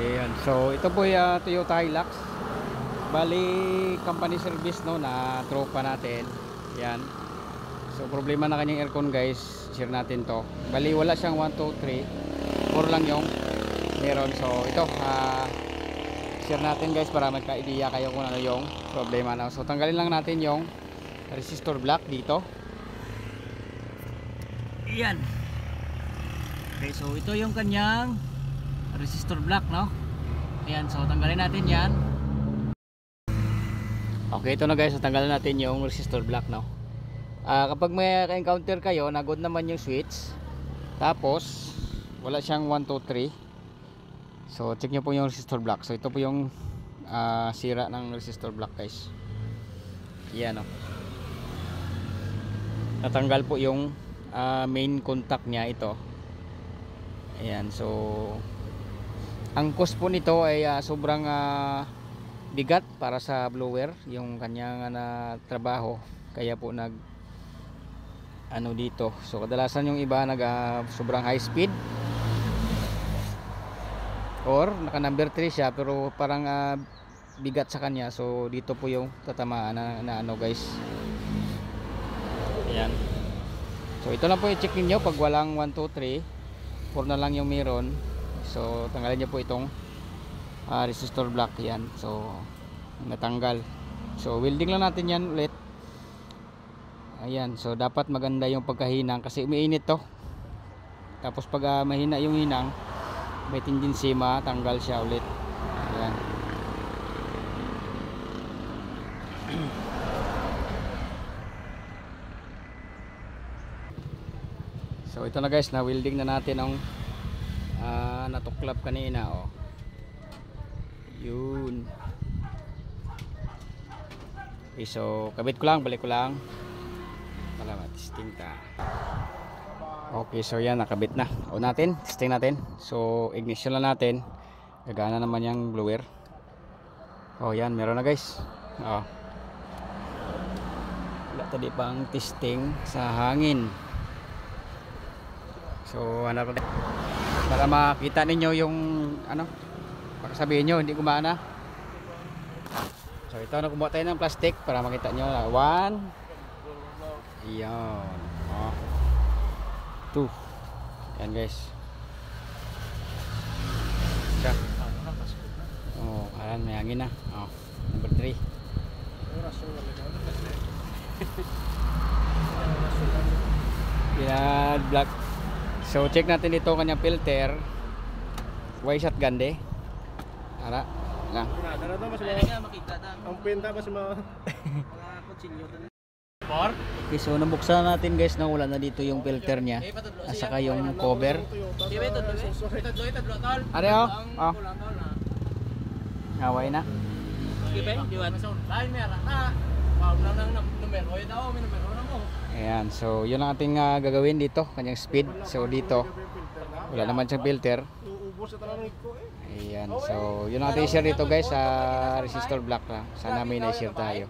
Ayan, so ito po yung Toyota Hilux. Bali, company service no na tropa natin. Yan. So problema na kanyang aircon guys. Share natin to. Bali wala siyang 1, 2, 3. 4 lang yung meron. So ito, share natin guys para magka-idea kayo kung ano yung problema na. So tanggalin lang natin yung resistor block dito. Yan. Okay, so ito yung kanyang resistor block, no? Ayan, so tanggalin natin yan. Okay, ito na guys, so tanggalin natin yung resistor block, no? Kapag may encounter kayo, nagod naman yung switch, tapos wala siyang 1, 2, 3, so check nyo po yung resistor block. So ito po yung sira ng resistor block guys. Ayan, no? Natanggal po yung main contact niya, ito. Ayan, so ang cost po nito ay sobrang bigat para sa blower yung kanyang trabaho, kaya po nag ano dito. So kadalasan yung iba nag sobrang high speed or naka number 3 siya pero parang bigat sa kanya, so dito po yung tatamaan na ano guys. Ayan, so ito lang po i-check niyo pag walang 1, 2, 3, 4 na lang yung meron. So tanggalin niyo po itong resistor block. Yan, so natanggal. So welding lang natin yan ulit. Ayan, so dapat maganda yung pagkahinang kasi umiinit to. Tapos pag mahina yung hinang, may tendency matanggal siya ulit. Ayan. So ito na guys, na welding na natin ang natuklap kanina, oh. Yun. Okay, so kabit ko lang, balik ko lang para ma-testing ta. Okay, so yan, nakabit na. O natin, testing natin. So ignition lang natin. Gagana naman yung blower. Oh yan, meron na guys. Oh. Wala tadi pang testing sa hangin. So hanap natin para makita ninyo yung ano, baka sabihin nyo hindi gumana. So ito na, kumuha tayo ng plastic para makita nyo. 1, yan, oh, 2, yan guys. Siya, oh, ayan, may hangin na. Oh, number 3. Yan, black. So check natin dito kanyang filter. Why shotgun de? Ara, lang. Ang pinta pa sa mga kutsilyo. Okay, so nabuksan natin guys, na wala na dito yung filter niya. At saka yung cover. Are oh. Oh. Away na. Ayan, so yun ang ating gagawin dito, kanyang speed. So dito wala naman siyang filter. Ayan, so yun ang ating share dito guys, sa resistor block lang. Sana may na-share tayo.